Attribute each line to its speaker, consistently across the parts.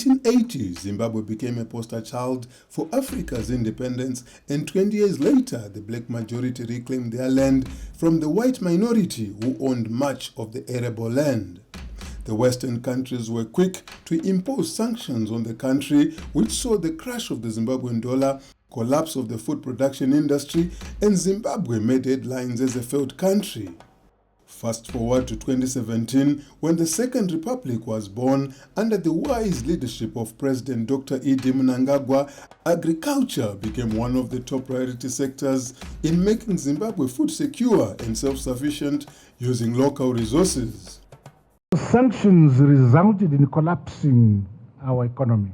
Speaker 1: 1980, Zimbabwe became a poster child for Africa's independence, and 20 years later, the black majority reclaimed their land from the white minority who owned much of the arable land. The Western countries were quick to impose sanctions on the country, which saw the crash of the Zimbabwean dollar, collapse of the food production industry, and Zimbabwe made headlines as a failed country. Fast forward to 2017, when the Second Republic was born under the wise leadership of President Dr. Idi Mnangagwa, agriculture became one of the top priority sectors in making Zimbabwe food secure and self-sufficient using local resources.
Speaker 2: Sanctions resulted in collapsing our economy.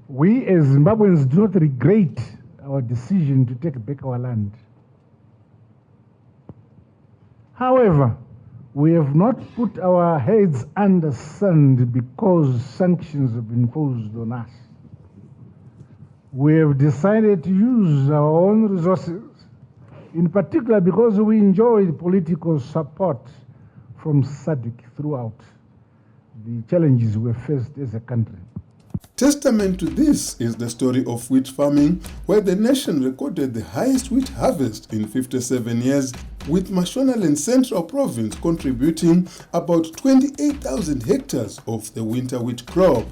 Speaker 2: We as Zimbabweans do not regret our decision to take back our land. However, we have not put our heads under sand because sanctions have been imposed on us. We have decided to use our own resources, in particular because we enjoy political support from SADC throughout the challenges we faced as a country.
Speaker 1: Testament to this is the story of wheat farming, where the nation recorded the highest wheat harvest in 57 years, with Mashonaland Central Province contributing about 28,000 hectares of the winter wheat crop.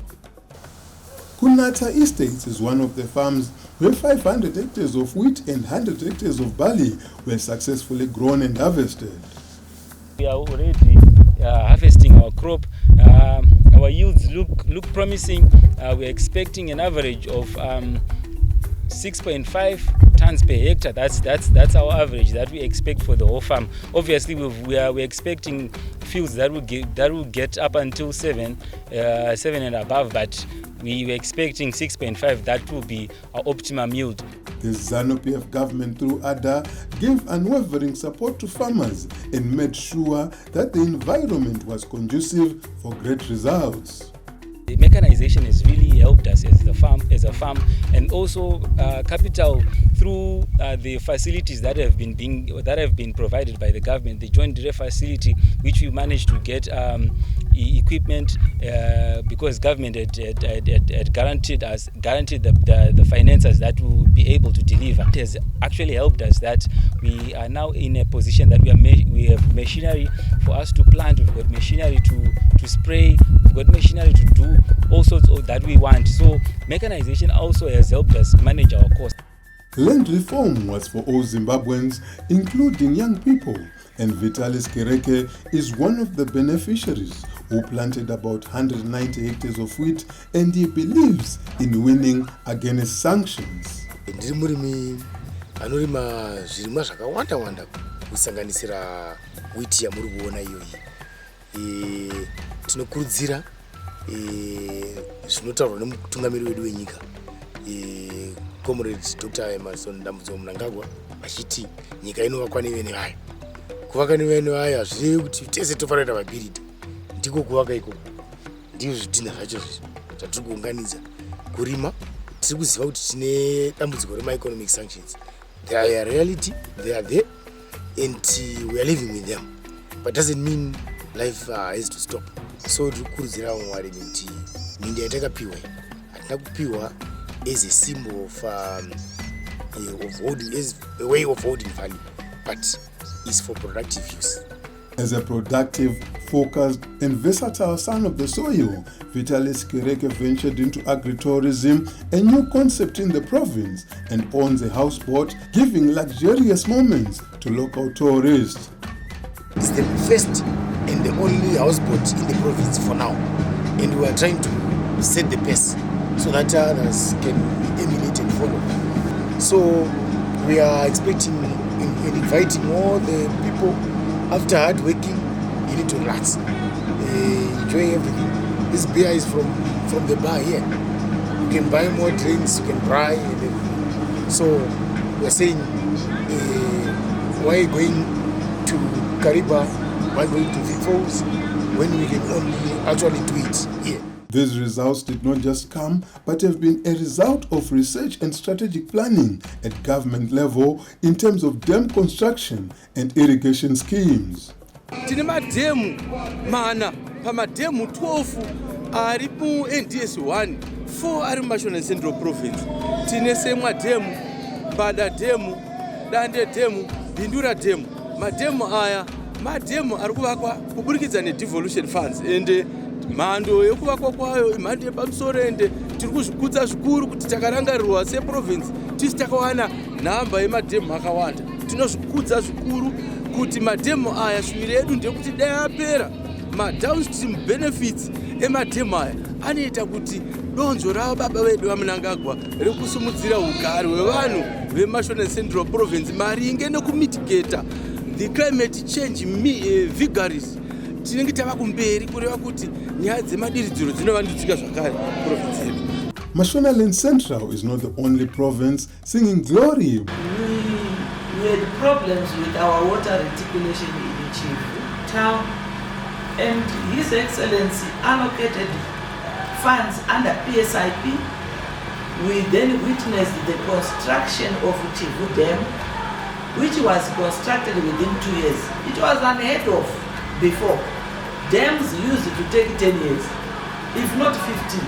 Speaker 1: Kunata Estates is one of the farms where 500 hectares of wheat and 100 hectares of barley were successfully grown and harvested.
Speaker 3: We are already harvesting our crop. Our yields look promising. We're expecting an average of 6.5 tons per hectare. That's our average that we expect for the whole farm. Obviously, we're expecting fields that will get up until 7 and above, but we were expecting 6.5. That will be our optimum yield.
Speaker 1: The ZANU-PF government through ADA gave unwavering support to farmers and made sure that the environment was conducive for great results.
Speaker 3: The mechanization has really helped us as a farm, and also capital through the facilities that have been provided by the government. The joint dairy facility, which we managed to get equipment because government had guaranteed the finances that we will be able to deliver. It has actually helped us that we are now in a position that we have machinery for us to plant. We've got machinery to spray. We've got machinery to do all sorts of that we want. So mechanization also has helped us manage our costs.
Speaker 1: Land reform was for all Zimbabweans, including young people, and Vitalis Kereke is one of the beneficiaries who planted about 190 hectares of wheat, and he believes in winning against sanctions.
Speaker 4: Ndiri murimi anorima zvirimwa zvakawanda kusanganisira wheat yamuri kuona iyoyi. Tinokurudzira zvinotaurwa nemutungamiri wedu wenyika Comrade Dr. Emerson Dambudzo Mnangagwa achiti nyika inovakwa nevene vayo. Kuvaka nevene vayo hazvirevi kuti tese tofanira mabhiridha. Ndiko kuvaka ikoko ndizvo zvidhina zvacho zvatiri kuunganidza. Kurima tiri kuziva kuti tine dambudziko rema-economic sanctions. They are a reality, they are there, and we are living with them. But doesn't mean life has to stop. So tiri kukurudzira Mwari kuti minda yatakapiwa hatina kupiwa as a symbol of holding, as a way of holding value, but is for productive use.
Speaker 1: As a productive, focused, and versatile son of the soil, Vitalis Kereke ventured into agritourism, a new concept in the province, and owns a houseboat, giving luxurious moments to local tourists.
Speaker 4: It's the first and the only houseboat in the province for now, and we are trying to set the pace so that others can emulate and follow. So we are expecting and inviting all the people. After hard working, you need to relax, enjoy everything. This beer is from the bar here. You can buy more drinks, you can buy everything. So we're saying, why going to Kariba, why going to Vic Falls, when we can only actually do it here?
Speaker 1: These results did not just come, but have been a result of research and strategic planning at government level in terms of dam construction and irrigation schemes.
Speaker 5: Tine madhemu mana pamadhemu 12 ari mu-NDS1 4 ari muMashona Central Province. Tine Semwa Demu, Mbada Demu, Dande Demu, Bindura Demu. Mademu aya mademu ari kuvakwa kuburikidza nedevolution funds ende mhando yekuvakwa kwayo imhando yepamusoro ende tiri kuzvikudza zvikuru kuti takarangarirwa seprovince tisi takawana nhamba yemadhemu akawanda. Tinozvikudza zvikuru kuti madhemu aya shuviro yedu ndeyekuti dai apera madownstream benefits emadhemu aya anoita kuti donzvo ravo baba vedu vaMnangagwa rekusumudzira ugare hwevanhu veMashona Central Province maringe nekumitigata the climate change vagaries tinenge tava kumberi kureva kuti nyaya dzemadiridziro dzinovandudzika zvakare province yedu.
Speaker 1: Mashonaland Central is not the only province singing glory.
Speaker 6: We had problems with our water reticulation in Chivu town, and His Excellency allocated funds under PSIP. We then witnessed the construction of Chivu Dam, which was constructed within 2 years. It was unheard of before. Dams used to take 10 years, if not 15.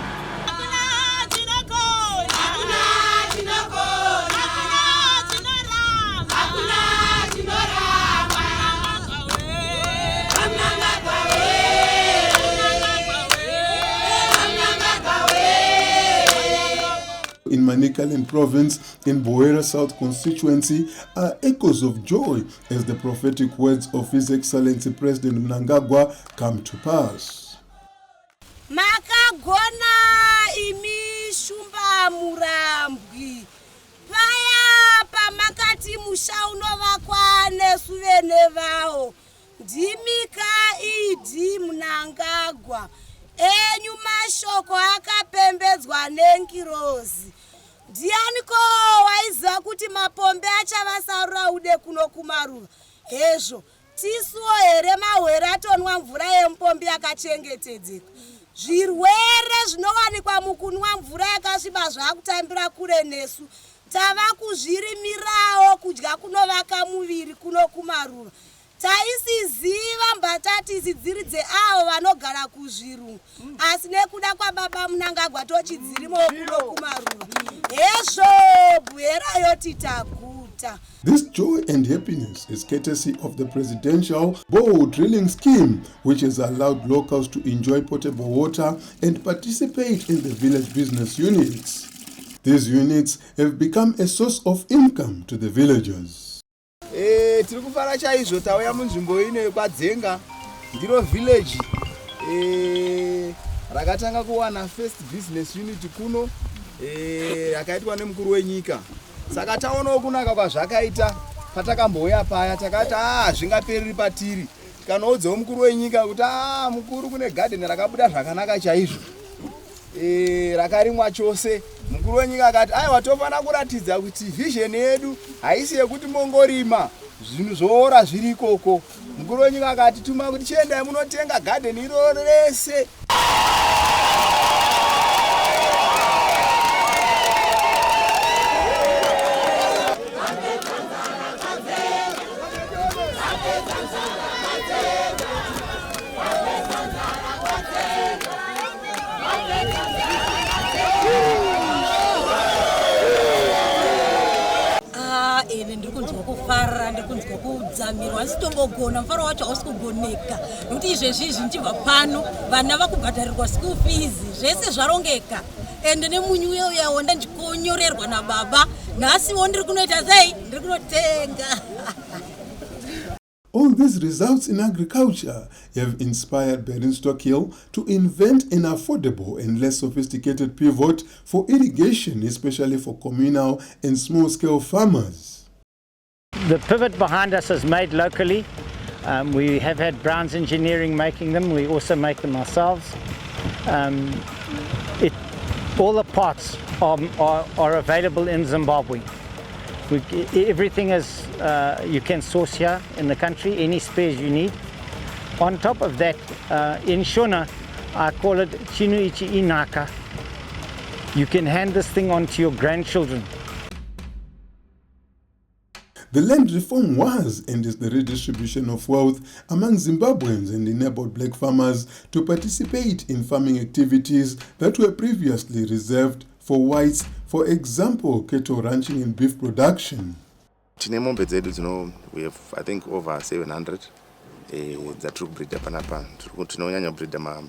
Speaker 1: In Manicaland Province, in Boera South constituency, are echoes of joy as the prophetic words of His Excellency President Mnangagwa come to pass.
Speaker 7: Makagona imi shumba murambwi paya pamakati musha unovakwa nesuvene vao ndimika idi Mnangagwa enyu mashoko akapembedzwa nenkirozi. Ndianiko waiziva kuti mapombe achavasarura ude kuno kumaruva? Hezvo tisuwo here mahwere atonwa mvura yemupombi yakachengetedzeka. Zvirwere zvinowanikwa mukunwa mvura yakasviba zvakutambira kure nesu tava kuzvirimirawo kudya kunovaka muviri kuno kumaruva. Taisiziva mbatatisi dziri dzeavo vanogara kuzvirungu, asi nekuda kwababa Mnangagwa tochidzirimo kuno kumaruva. Hezvo bwera yoti taguta.
Speaker 1: This joy and happiness is courtesy of the presidential bore drilling scheme, which has allowed locals to enjoy potable water and participate in the village business units. These units have become a source of income to the villagers.
Speaker 8: Tiri kufara chaizvo tauya munzvimbo ino kwadzenga ndiro village rakatanga kuwana first business unit kuno yakaitwa nemukuru wenyika. Saka taonawo kunaka kwazvakaita patakambouya paya takati zvingapereri patiri tikanoudzawo mukuru wenyika kuti mukuru kune garden rakabuda zvakanaka chaizvo rakarimwa chose. Mukuru wenyika akati aiwa tofana kuratidza kuti vision yedu haisi yekuti mongorima zvinhu zvoora zviri ikoko. Mukuru wenyika akati tuma kuti chiendai munotenga garden iro rese.
Speaker 7: Ndikunzwa kudzamirwa sitombogona mfaro wacho ausikugoneka nokuti izvezvi zvinchibva pano vana vakubhadharirwa school fees zvese zvarongeka ende nemunyu uyawo ndandikonyorerwa nababa nhasiwo ndiri kunoita sei ndiri kunotenga.
Speaker 1: All these results in agriculture have inspired Beanstalk Hill to invent an affordable and less sophisticated pivot for irrigation, especially for communal and small-scale farmers.
Speaker 9: The pivot behind us is made locally. We have had Brown's Engineering making them. We also make them ourselves. All the parts are available in Zimbabwe. Everything is you can source here in the country, any spares you need. On top of that, in Shona, I call it Chinuichi Inaka. You can hand this thing on to your grandchildren.
Speaker 1: The land reform was and is the redistribution of wealth among Zimbabweans and enabled black farmers to participate in farming activities that were previously reserved for whites, for example, cattle ranching and beef production.
Speaker 10: Tine mombe dzedu we have I think over 700 dzatiri kubreeda panapa. Tinonyanya kubreeda ma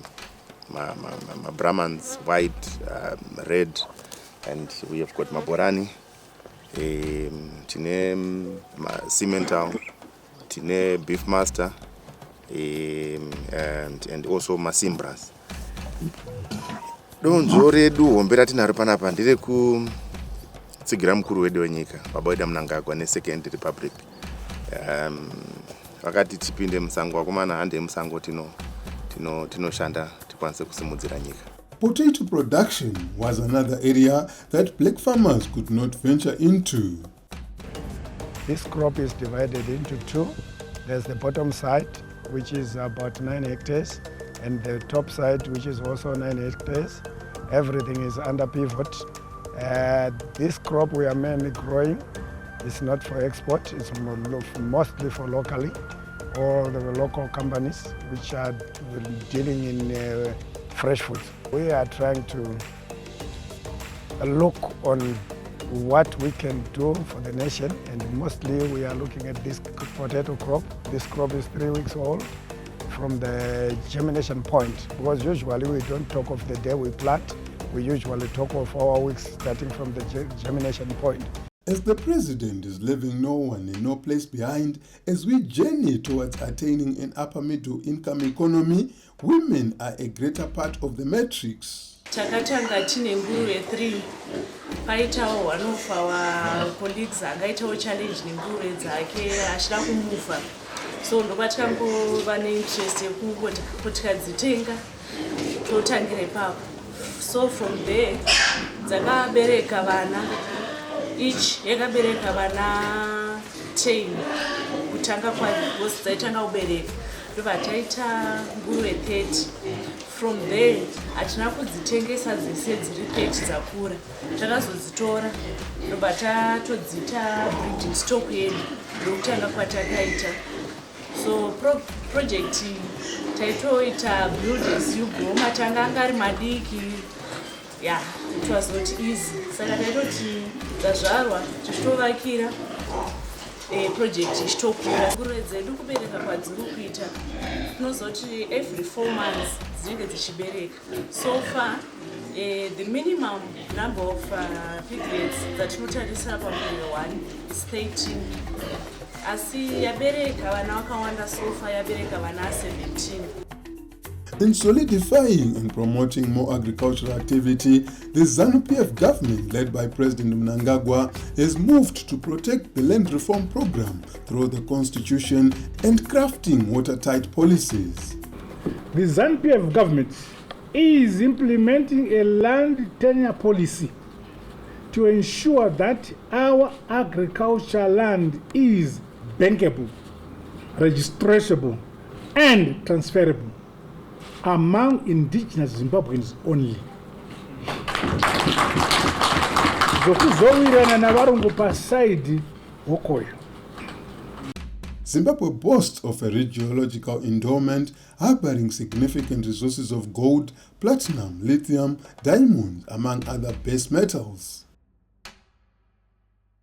Speaker 10: Brahmans, white, red, and we have got maborani. Tine cimental, tine beef master, and also masimbras. Donzo redu hombe ratinaro panapa ndire kutsigira mukuru wedu wenyika baba wedu Mnangagwa neSecond Republic. Vakati tipinde musango, vakomana hande musango tinoshanda tikwanise kusimudzira nyika.
Speaker 1: Potato production was another area that black farmers could not venture into.
Speaker 11: This crop is divided into two. There's the bottom side, which is about 9 hectares, and the top side, which is also 9 hectares. Everything is under pivot. This crop we are mainly growing. It's not for export, it's mostly for locally, or the local companies which are dealing in fresh food. We are trying to look on what we can do for the nation, and mostly we are looking at this potato crop. This crop is 3 weeks old from the germination point, because usually we don't talk of the day we plant, we usually talk of 4 weeks starting from the germination point.
Speaker 1: As the president is leaving no one and no place behind, as we journey towards attaining an upper middle income economy, women are a greater part of the matrix.
Speaker 6: Takatanga tine nguruve 3, paitawo one of our colleagues akaitawo challenge nenguruve dzake achida kumufa, so ndopatakangova neinterest yekuti tikadzitenga totangira ipapo. So from there dzakabereka vana, each yakabereka vana 10 kutanga kwayo, because dzaitanga kubereka ndobva taita nguruve 30. From there hatina kudzitengesa dzese dziri 30 dzakura, takazodzitora ndobva tatodzita breeding stock yedu ndokutanga kwatakaita. So project taitoita build as you go, matanga anga ari madiki. Yeah, it was not easy. Saka taitoti dzazvarwa tichitovakira project ichitokura. Nguruve dzedu kubereka kwadziri kuita tinozoti every 4 months dzinenge dzichibereka. So far the minimum number of piglets dzatinotarisira pamuruve 1 is 13. Asi yabereka vana vakawanda, so far yabereka vana 17.
Speaker 1: In solidifying and promoting more agricultural activity, the ZANU-PF government, led by President Mnangagwa, has moved to protect the land reform program through the constitution and crafting watertight policies.
Speaker 2: The ZANU-PF government is implementing a land tenure policy to ensure that our agricultural land is bankable, registrable, and transferable among indigenous Zimbabweans only. Zokuzowirana na varungu pasaidi hokoyo.
Speaker 1: Zimbabwe boasts of a rich geological endowment harboring significant resources of gold, platinum, lithium, diamonds, among other base metals.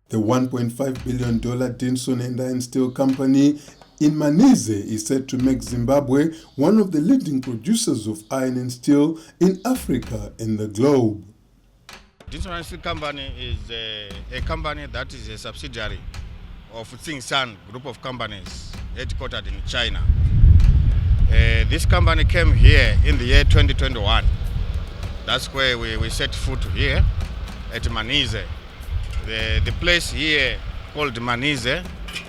Speaker 1: The $1.5 billion Dinson and Iron Steel Company in Manize is said to make Zimbabwe one of the leading producers of iron and steel in Africa and the globe.
Speaker 12: Dinson Iron Steel Company is a company that is a subsidiary of Tsingshan group of companies headquartered in China. This company came here in the year 2021. That's where we set foot here at Manize. The place here called Manize.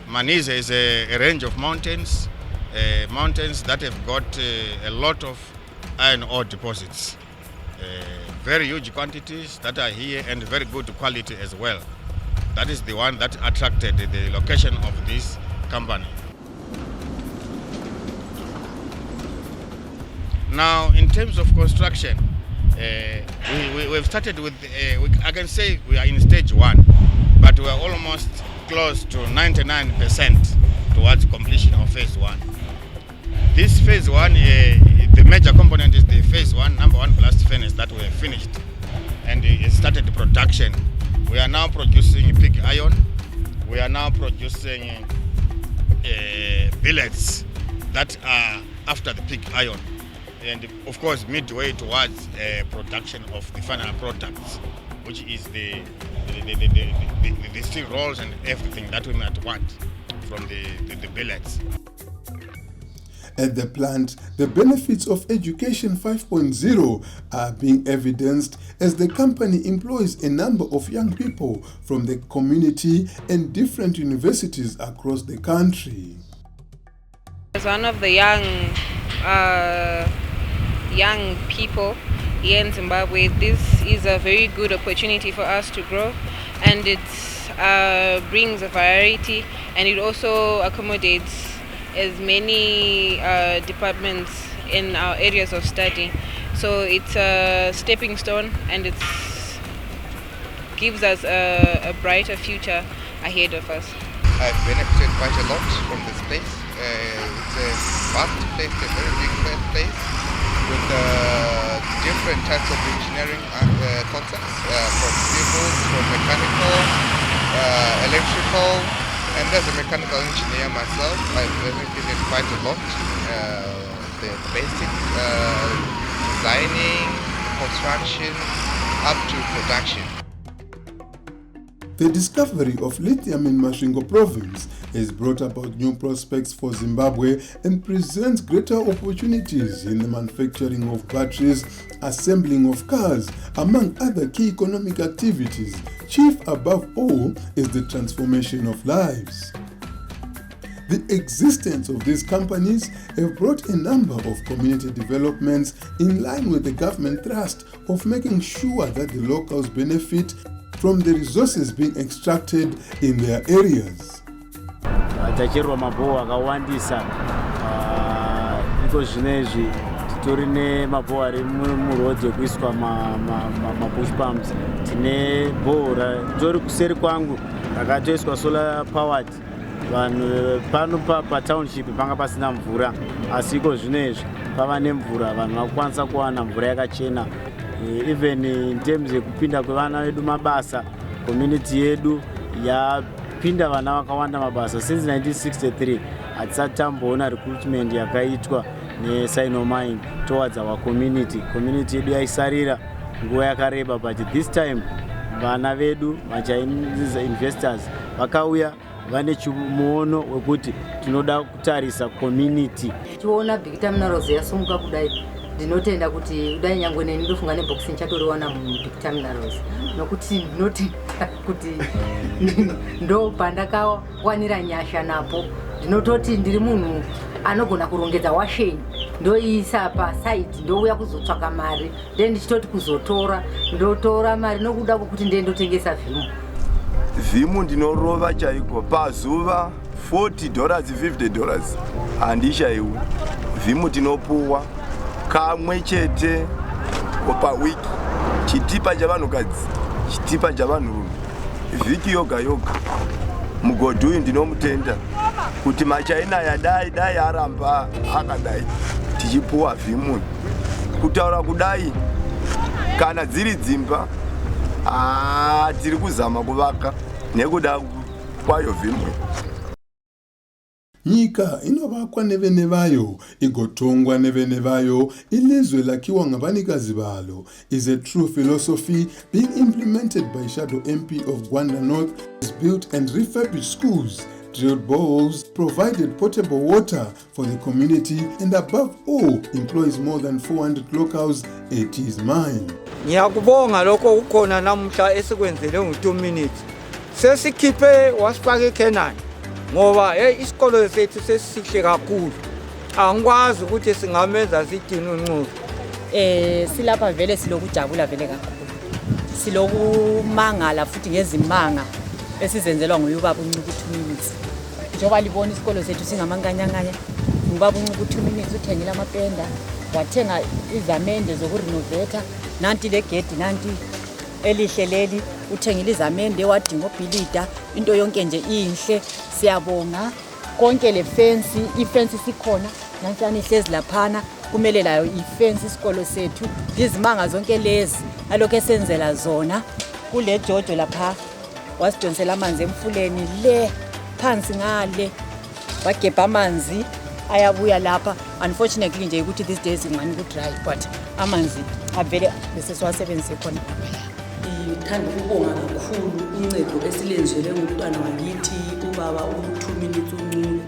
Speaker 12: Manize is a range of mountains, mountains that have got a lot of iron ore deposits. Very huge quantities that are here and very good quality as well. That is the one that attracted the location of this company. Now, in terms of construction, we've started with, I can say we are in stage 1, but we are almost close to 99% towards completion of phase 1. This phase 1, the major component is the phase 1, number 1 blast furnace that we have finished, and it started production. We are now producing pig iron. We are now producing billets that are after the pig iron, and of course midway towards production of the final products, which is the steel rolls and everything that we might want from the billets.
Speaker 1: At the plant, the benefits of Education 5.0 are being evidenced as the company employs a number of young people from the community and different universities across the country.
Speaker 13: As one of the young people here in Zimbabwe, this is a very good opportunity for us to grow, and it brings a variety, and it also accommodates as many departments in our areas of study. So it's a stepping stone, and it gives us a brighter future ahead of us.
Speaker 14: I've benefited quite a lot from this place. It's a vast place, a very big place with different types of engineering concepts, from civil, from mechanical, electrical. And as a mechanical engineer myself, I've benefited quite a lot. The basic designing, construction, up to production.
Speaker 1: The discovery of lithium in Masvingo province has brought about new prospects for Zimbabwe and presents greater opportunities in the manufacturing of batteries, assembling of cars, among other key economic activities. Chief above all is the transformation of lives. The existence of these companies have brought a number of community developments in line with the government thrust of making sure that the locals benefit from the resources being extracted in their areas.
Speaker 15: Tacherwa mabhowa akawandisa iko zvinezvi titori nemabhowa ari murodhi ekuiswa mabush pumps. Tine bhora tori kuseri kwangu rakatoiswa solar powered. Vanhu pano patownship panga pasina mvura, asi iko zvinezvi pava nemvura, vanhu vakukwanisa kuwana mvura yakachena. Even in terms yekupinda kwevana vedu mabasa, community yedu yapinda vana vakawanda mabasa. Since 1963 hatisati tamboona recruitment yakaitwa neSANU mine towards our community. Community yedu yaisarira nguva yakareba, but this time vana vedu Chinese investors vakauya vane muono wekuti tinoda kutarisa community.
Speaker 16: Tiona big terminals yasumuka kudai, ndinotenda kuti kudai nyangwe neni ndofunga nebox nichatoriwana mu big terminals, nokuti ndinotenda kuti ndo pandakawanira nyasha napo. Ndinototi ndiri munhu anogona kurongedza washeni, ndoisa pasite, ndouya kuzotsvaka mari, then ndichitoti kuzotora, ndotora mari nokuda kwokuti ndendotengesa vhimu.
Speaker 8: Vhimu ndinorova chaiko pazuva $40 $50 handishaiwi. Vhimu tinopuwa kamwe chete pawiki, chitipa chavanhukadzi, chitipa chavanhurume, vhiki yoga yoga. Mugodhi uyu ndinomutenda kuti machaina dai aramba akadai tichipuwa vhimu. Kutaura kudai kana dziri dzimba tiri kuzama kuvaka nekuda kwayo vhimu.
Speaker 1: Nyika inovakwa nevene vayo, igotongwa nevene vayo, ilizwe lakiwa ngavanikazi valo is a true philosophy being implemented by Shadow MP of Gwanda North. Has built and refurbished schools, drilled boreholes, provided potable water for the community, and above all employs more than 400 locals at his mine.
Speaker 17: Ngiyakubonga lokho kukhona namuhla esikwenzele ngo2 minutes. Sesikhiphe wasifaka eKenani ngoba isikolo sethu sesihle kakhulu. Angikwazi ukuthi singamenza sidini unqubo.
Speaker 18: Silapha vele silokujabula vele kakhulu. Silokumangala futhi ngezimanga esizenzelwa nguyubaba uNcuku 2 minutes. Njoba libona isikolo sethu singamanganyanganya, ubaba uNcuku 2 minutes uthengile amapenda, wathenga izamende zokurenovate, nanti le gate nanti elihle leli uthengile izamende wadinga obhilida into yonke nje inhle siyabonga konke le fence ifence sikhona nansani ihlezi laphana kumele layo ifence isikolo sethu izimanga zonke lezi alokho esenzela zona kule jojo lapha wasidonsela amanzi emfuleni le phansi ngale wagebha amanzi ayabuya lapha unfortunately nje ukuthi these days ngani ku dry but amanzi avele bese siwasebenzise khona
Speaker 19: ngithanda ukubonga kakhulu uncedo esilenzele ngumntwana wakithi ubaba u2 minutes umini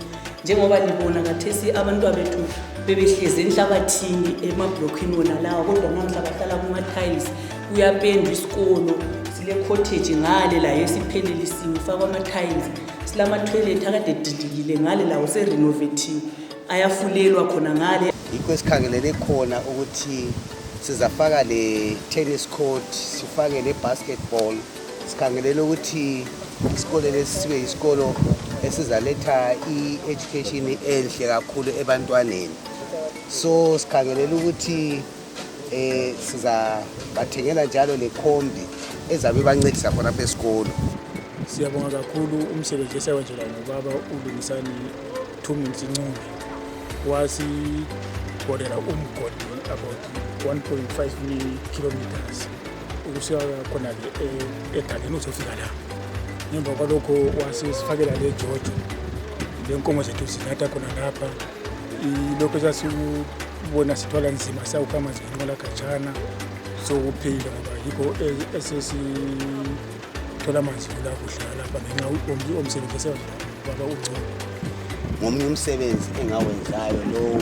Speaker 19: njengoba libona kathesi abantwana bethu bebehlezi enhlabathini emablockini wona lawo kodwa namhla bahlala kuma tiles kuyapendwa isikolo sile cottage ngale la esiphelelisiwe fakwa ama tiles silama toilet akade didikile ngale lawo se renovating ayafulelwa khona ngale
Speaker 20: yikho esikhangelele khona ukuthi sizafaka le tennis court sifake le basketball sikhangelele ukuthi isikole lesibe isikolo esizaletha i-education enhle kakhulu ebantwaneni so sikhangelele ukuthi sizabathengela njalo lekhombi ezabe bancedisa khona apha esikolo.
Speaker 21: Siyabonga kakhulu umsebenzi esewenzelwa ngobaba uLungisani 2 minutes Ncube wasibhodela umgodi about 1.5 kilometers ukusuka khona egaleni uzofika la ngemva kwalokho wasifakela le jojo lenkomo zethu zinatha khona lapha ilokho sasibona sithwala nzima sawukama zinqola kajana sokuphila ngoba yikho esesithola amanzi kula kuhlala lapha ngenxa omsebenzi esewenza baba uNcube.
Speaker 20: Ngomunye umsebenzi engawenzayo lo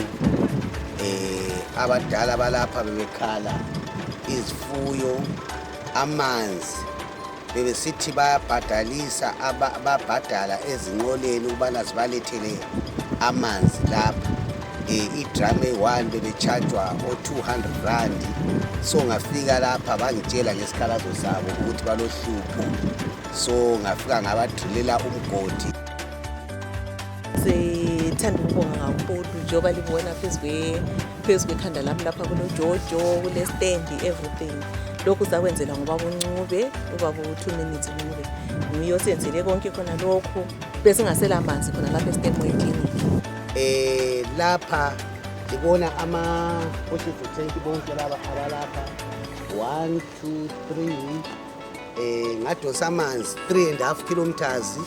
Speaker 20: abadala balapha bebekhala izifuyo amanzi bebesithi bayabhadalisa ababhadala ezinqoleni ubana zibalethele amanzi lapha idrum e1 bebechajwa o200 rand so ngafika lapha bangitshela ngesikhalazo sabo ukuthi balohlupho so ngafika ngabadrilela umgodi.
Speaker 22: Sithanda ukubonga kakhulu njengoba libona phezu kwekhanda lami lapha kunojojo kule stand everything lokhu sakwenzela ngoba uNcube ubaba u2 minutes Ncube nguye osenzele konke khona lokhu bese ngasela amanzi khona lapha eStemmoy Clinic.
Speaker 20: Lapha libona ama oxygen tank bonke laba abalapha 1 2 3 ngadosa amanzi 3.5 kilometers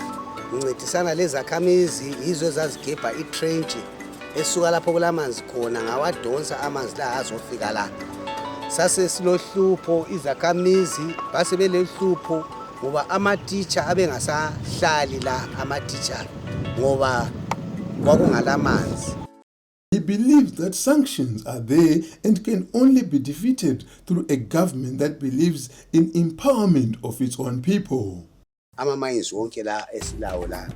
Speaker 20: ngincedisana lezakhamizi yizo ezazigebha itrench esuka lapho kulamanzi khona ngawadonsa amanzi la azofika la sase silohlupho izakhamizi base belehlupho ngoba ama-teacher abengasahlali la ama-teacher ngoba kwakungalamanzi.
Speaker 1: He believes that sanctions are there and can only be defeated through a government that believes in empowerment of its own people.
Speaker 20: Ama-mines wonke la esilawo la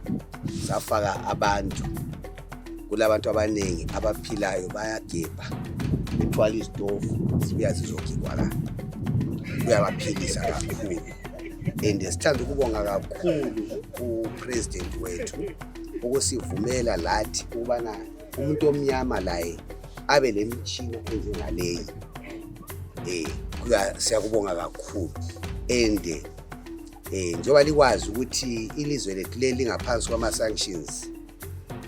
Speaker 20: safaka abantu kulabantu abaningi abaphilayo bayagebha bethwala izitofu zibuya zizogigwa la kuyabaphilisa kakhulu and sithanda ukubonga kakhulu upresident wethu ukusivumela lathi ubana umuntu omnyama laye abe lemitshina enjengaleyi siyakubonga kakhulu and njengoba likwazi ukuthi ilizwe lethu leli ngaphansi kwama-sanctions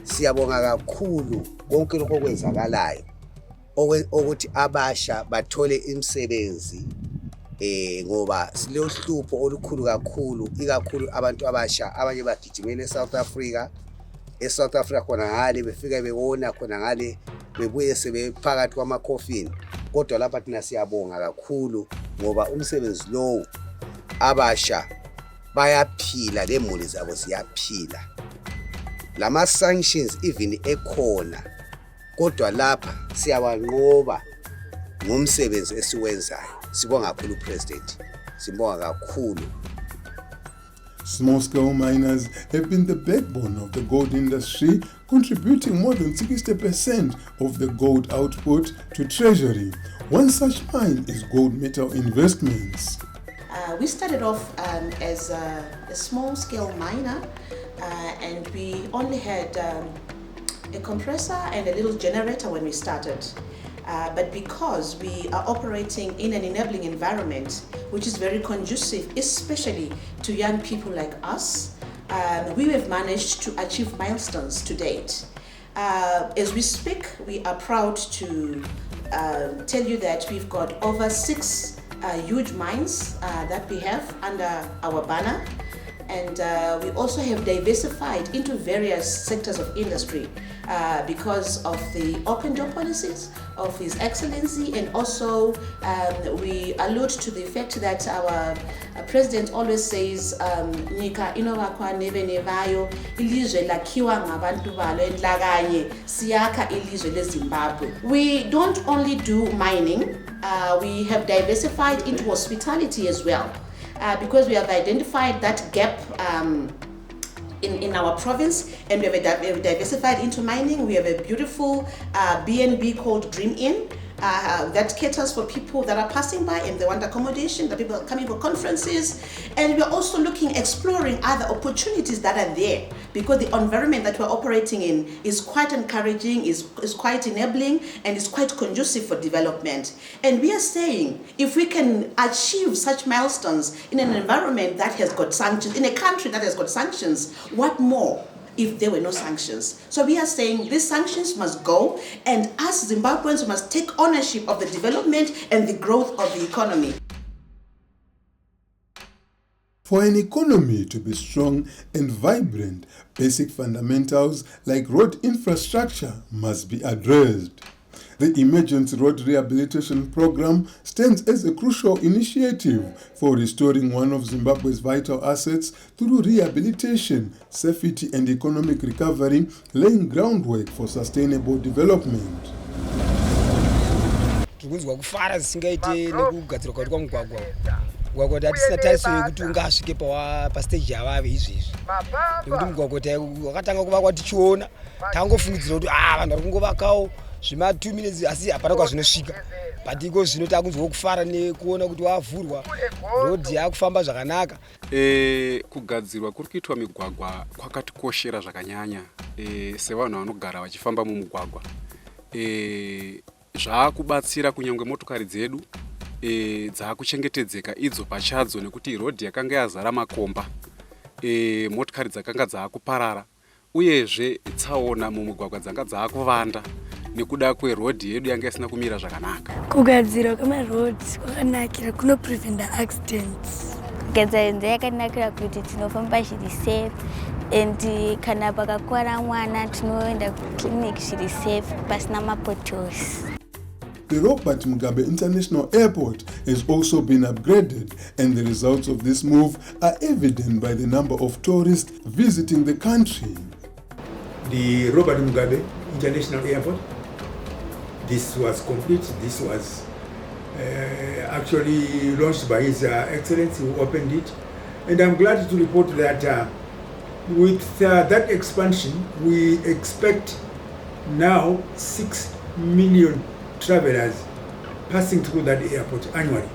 Speaker 20: siyabonga kakhulu konke lokho okwenzakalayo ukuthi abasha bathole imisebenzi ngoba silohlupho olukhulu kakhulu ikakhulu abantu abasha abanye bagijimela eSouth Africa khona ngale befika bebona khona ngale bebuye sebephakathi kwamacoffin kodwa lapha thina siyabonga kakhulu ngoba umsebenzi lowo abasha bayaphila lemuli zabo ziyaphila lama sanctions even ekhona kodwa lapha siyawanqoba ngomsebenzi esiwenzayo sibonga kakhulu president sibonga kakhulu.
Speaker 1: Small-scale miners have been the backbone of the gold industry, contributing more than 60% of the gold output to treasury. One such mine is Gold Metal Investments.
Speaker 23: We started off as a small-scale miner, and we only had a compressor and a little generator when we started. But because we are operating in an enabling environment, which is very conducive, especially to young people like us, we have managed to achieve milestones to date. As we speak, we are proud to tell you that we've got over 6 huge mines that we have under our banner. And we also have diversified into various sectors of industry because of the open door policies of His Excellency, and also we allude to the fact that our President always says, Nika inovakwa neve nevayo, ilizwe lakhiwa ngabantu balo endlakanye siyakha ilizwe leZimbabwe. We don't only do mining, we have diversified into hospitality as well. Because we have identified that gap in our province, and we have diversified into mining. We have a beautiful B&B called Dream Inn that caters for people that are passing by and they want accommodation, the people are coming for conferences. And we're also exploring other opportunities that are there, because the environment that we're operating in is quite encouraging, is quite enabling, and is quite conducive for development. And we are saying, if we can achieve such milestones in an environment that has got sanctions, in a country that has got sanctions, what more if there were no sanctions? So we are saying these sanctions must go, and us Zimbabweans must take ownership of the development and the growth of the economy.
Speaker 1: For an economy to be strong and vibrant, basic fundamentals like road infrastructure must be addressed. The Emergency Road Rehabilitation Program stands as a crucial initiative for restoring one of Zimbabwe's vital assets through rehabilitation, safety and economic recovery, laying groundwork for sustainable development.
Speaker 3: Tikunzwa kufara zisingaite nekugadzirwa kwaitwa mugwagwa. Mugwagwa tatisina tarisiro yekuti ungasvike pastage yavave izvezvi. Nekuti mugwagwa wakatanga kuvakwa tichiona, tangofungidzira kuti vanhu vari kungovakawo zvima 2 minutes asi hapana kwazvinosvika. But iko zvino takunzwa kufara nekuona kuti wavhurwa, road yakufamba zvakanaka.
Speaker 4: Kugadzirwa kuri kuitwa migwagwa kwakatikoshera zvakanyanya sevanhu vanogara vachifamba mumugwagwa. Zvaakubatsira kunyangwe motokari dzedu dzaakuchengetedzeka idzo pachadzo, nekuti road yakanga yazara makomba, motokari dzakanga dzaakuparara, uyezve tsaona mumugwagwa dzanga dzaakuvanda nekuda kweroad yedu yanga isina kumira zvakanaka.
Speaker 5: Kugadzirwa kwemaroads kwakanakira kunopreventa accidents.
Speaker 24: Kugadzirwa yakanakira kuti tinofamba zviri safe, and kana pakakuwara mwana tinoenda kuclinic zviri safe pasina mapotholes.
Speaker 1: The Robert Mugabe International Airport has also been upgraded, and the results of this move are evident by the number of tourists visiting the country.
Speaker 25: The Robert Mugabe International Airport, this was complete. This was actually launched by His Excellency, who opened it. And I'm glad to report that with that expansion, we expect now 6 million travelers passing through that airport annually.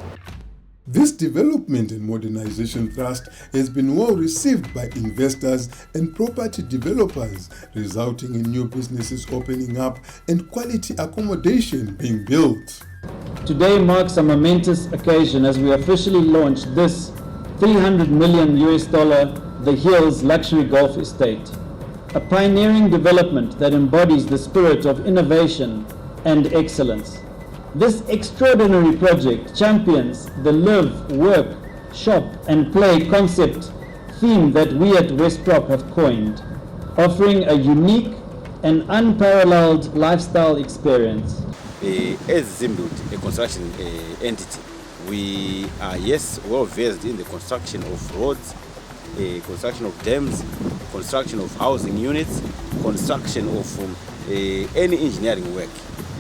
Speaker 1: This development and modernization thrust has been well received by investors and property developers, resulting in new businesses opening up and quality accommodation being built.
Speaker 26: Today marks a momentous occasion as we officially launch this $300 million The Hills luxury golf estate, a pioneering development that embodies the spirit of innovation and excellence. This extraordinary project champions the live, work, shop and play concept theme that we at West Prop have coined, offering a unique and unparalleled lifestyle experience.
Speaker 27: As Zimbabwe, a construction entity, we are well versed in the construction of roads, construction of dams, construction of housing units, construction of any engineering work.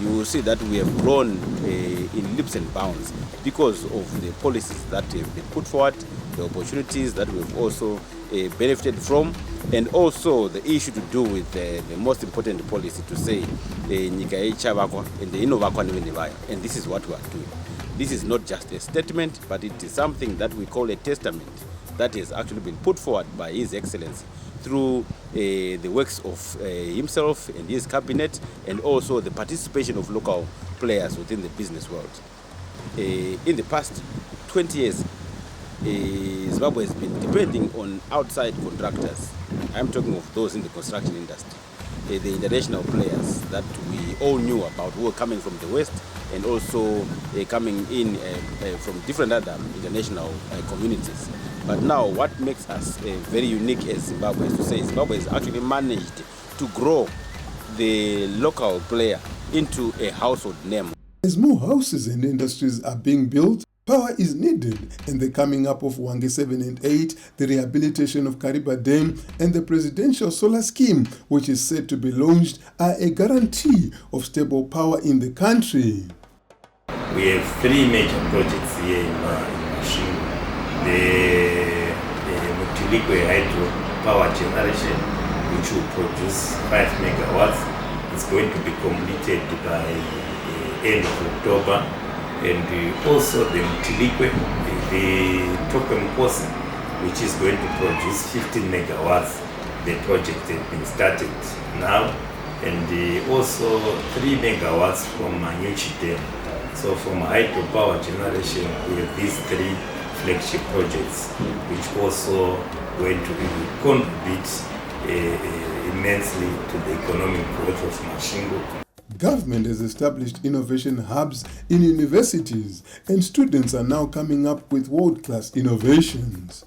Speaker 27: You will see that we have grown in leaps and bounds because of the policies that have been put forward, the opportunities that we've also benefited from, and also the issue to do with the most important policy to say and this is what we are doing. This is not just a statement, but it is something that we call a testament that has actually been put forward by His Excellency through the works of himself and his cabinet, and also the participation of local players within the business world. In the past 20 years, Zimbabwe has been depending on outside contractors. I'm talking of those in the construction industry, the international players that we all knew about, who were coming from the West and also coming in from different other international communities. But now what makes us very unique as Zimbabwe is to say Zimbabwe has actually managed to grow the local player into a household name.
Speaker 1: As more houses and industries are being built, power is needed, and the coming up of Wange 7 and 8, the rehabilitation of Kariba Dam, and the presidential solar scheme, which is set to be launched, are a guarantee of stable power in the country.
Speaker 2: We have three major projects here in Mashingo. The Mutilikwe hydro power generation, which will produce 5 megawatts, is going to be completed by end of October. And also the Mutilikwe, the Tokemkosi, which is going to produce 15 megawatts. The project has been started now, and also 3 megawatts from Manyuchi Dam. So from hydropower generation, we have these 3 flagship projects, which also going to contribute immensely to the economic growth of Mashingo.
Speaker 1: Government has established innovation hubs in universities, and students are now coming up with world-class innovations.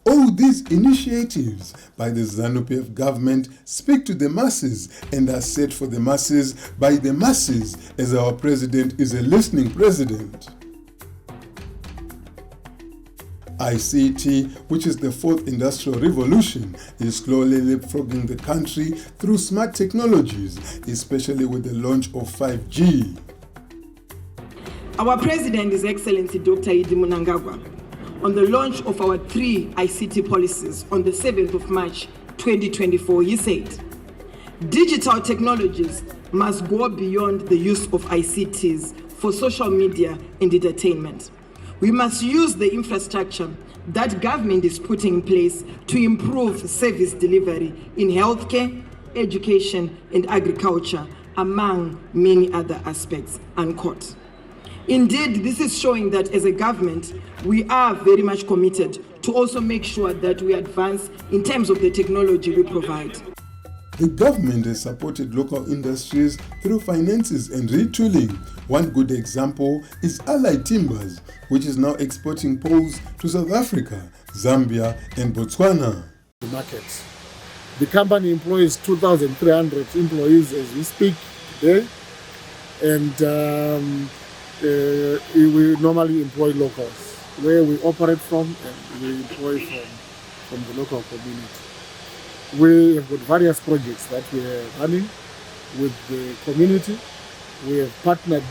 Speaker 1: All these initiatives by the ZANU-PF government speak to the masses and are set for the masses by the masses, as our president is a listening president. ICT, which is the 4th industrial revolution, is slowly leapfrogging the country through smart technologies, especially with the launch of 5G.
Speaker 6: Our President, His Excellency Dr. Idi Mnangagwa, on the launch of our 3 ICT policies on the 7th of March 2024, he said, digital technologies must go beyond the use of ICTs for social media and entertainment. We must use the infrastructure that government is putting in place to improve service delivery in healthcare, education, and agriculture, among many other aspects, unquote. Indeed, this is showing that as a government, we are very much committed to also make sure that we advance in terms of the technology we provide.
Speaker 1: The government has supported local industries through finances and retooling. One good example is Allied Timbers, which is now exporting poles to South Africa, Zambia, and Botswana.
Speaker 7: The market. The company employs 2,300 employees as we speak today, and we normally employ locals. Where we operate from, and we employ from the local community. We have got various projects that we are running with the community. We have partnered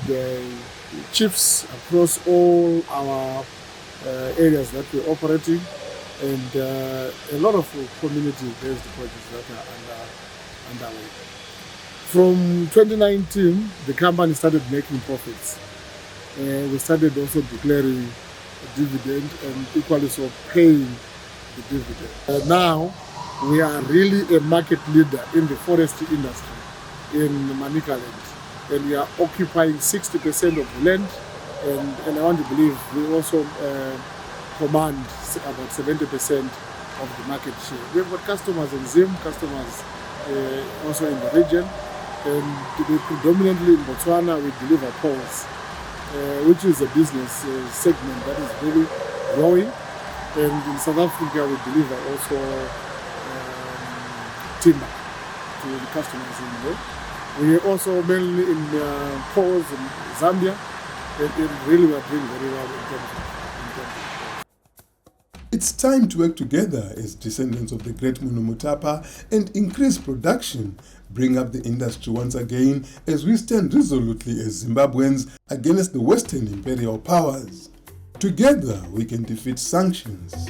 Speaker 7: chiefs across all our areas that we're operating, and a lot of community-based projects that are underway. From 2019, the company started making profits. We started also declaring a dividend and equally so paying the dividend. Now, we are really a market leader in the forestry industry in Manicaland, and we are occupying 60% of the land, and I want to believe we also command about 70% of the market share. We have got customers in Zim, customers also in the region, and predominantly in Botswana we deliver poles, which is a business segment that is really growing, and in South Africa we deliver also timber to the customers in there. We are also mainly in poles in Zambia, and really we are doing very well in terms of.
Speaker 1: It's time to work together as descendants of the great Munu Mutapa and increase production, bring up the industry once again as we stand resolutely as Zimbabweans against the Western imperial powers. Together we can defeat sanctions.